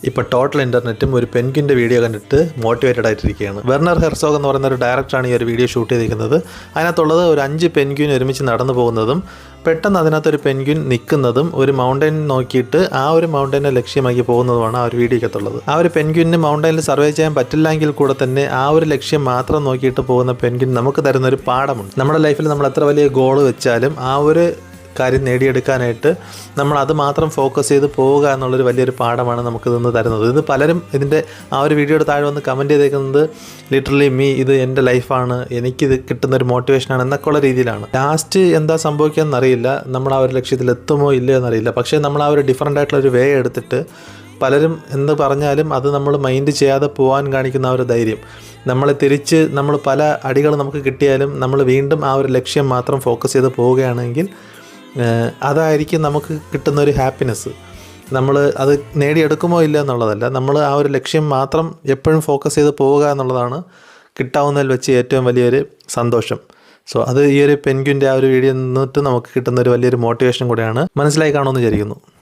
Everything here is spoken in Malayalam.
ഇപ്പോൾ ടോട്ടൽ ഇൻ്റർനെറ്റും ഒരു പെൻഗ്വിൻ്റെ വീഡിയോ കണ്ടിട്ട് മോട്ടിവേറ്റഡ് ആയിട്ടിരിക്കുകയാണ്. വെർണർ ഹെർസോഗ് എന്ന് പറയുന്ന ഒരു ഡയറക്ടറാണ് ഈ ഒരു വീഡിയോ ഷൂട്ട് ചെയ്തിരിക്കുന്നത്. അതിനകത്തുള്ളത് ഒരു 5 പെൻഗ്വിൻ ഒരുമിച്ച് നടന്നു പോകുന്നതും പെട്ടെന്ന് അതിനകത്തൊരു പെൻഗ്വിൻ നിൽക്കുന്നതും ഒരു മൗണ്ടൻ നോക്കിയിട്ട് ആ ഒരു മൗണ്ടനെ ലക്ഷ്യമാക്കി പോകുന്നതുമാണ് ആ ഒരു വീഡിയോക്കകത്തുള്ളത്. ആ ഒരു പെൻഗ്വിന് മൗണ്ടനിൽ സർവേ ചെയ്യാൻ പറ്റില്ലെങ്കിൽ കൂടെ തന്നെ ആ ഒരു ലക്ഷ്യം മാത്രം നോക്കിയിട്ട് പോകുന്ന പെൻഗ്വിൻ നമുക്ക് തരുന്നൊരു പാഠമുണ്ട്. നമ്മുടെ ലൈഫിൽ നമ്മൾ എത്ര വലിയ ഗോൾ വെച്ചാലും ആ ഒരു കാര്യം നേടിയെടുക്കാനായിട്ട് നമ്മൾ അത് മാത്രം ഫോക്കസ് ചെയ്ത് പോവുക എന്നുള്ളൊരു വലിയൊരു പാഠമാണ് നമുക്കിതൊന്ന് തരുന്നത്. ഇത് പലരും ഇതിൻ്റെ ആ ഒരു വീഡിയോയുടെ താഴെ വന്ന് കമൻറ്റ് ചെയ്തേക്കുന്നത് ലിറ്ററലി ഇത് എൻ്റെ ലൈഫാണ്, എനിക്കിത് കിട്ടുന്നൊരു മോട്ടിവേഷനാണ് എന്നൊക്കെയുള്ള രീതിയിലാണ്. ലാസ്റ്റ് എന്താ സംഭവിക്കുക എന്നറിയില്ല, നമ്മൾ ആ ഒരു ലക്ഷ്യത്തിൽ എത്തുമോ ഇല്ലയോ എന്നറിയില്ല. പക്ഷേ നമ്മൾ ആ ഒരു ഡിഫറൻ്റ് ആയിട്ടുള്ളൊരു വേ എടുത്തിട്ട് പലരും എന്ത് പറഞ്ഞാലും അത് നമ്മൾ മൈൻഡ് ചെയ്യാതെ പോകാൻ കാണിക്കുന്ന ആ ഒരു ധൈര്യം, നമ്മളെ തിരിച്ച് നമ്മൾ പല അടികൾ നമുക്ക് കിട്ടിയാലും നമ്മൾ വീണ്ടും ആ ഒരു ലക്ഷ്യം മാത്രം ഫോക്കസ് ചെയ്ത് പോവുകയാണെങ്കിൽ അതായിരിക്കും നമുക്ക് കിട്ടുന്നൊരു ഹാപ്പിനെസ്. നമ്മൾ അത് നേടിയെടുക്കുമോ ഇല്ല എന്നുള്ളതല്ല, നമ്മൾ ആ ഒരു ലക്ഷ്യം മാത്രം എപ്പോഴും ഫോക്കസ് ചെയ്ത് പോവുക എന്നുള്ളതാണ് കിട്ടാവുന്നതിൽ വെച്ച് ഏറ്റവും വലിയൊരു സന്തോഷം. സോ അത് ഈ ഒരു പെൻഗ്വിൻ്റെ ആ ഒരു വീഡിയോ നിന്നിട്ട് നമുക്ക് കിട്ടുന്നൊരു വലിയൊരു മോട്ടിവേഷൻ കൂടെയാണ്. മനസ്സിലായി കാണുമെന്ന് വിചാരിക്കുന്നു.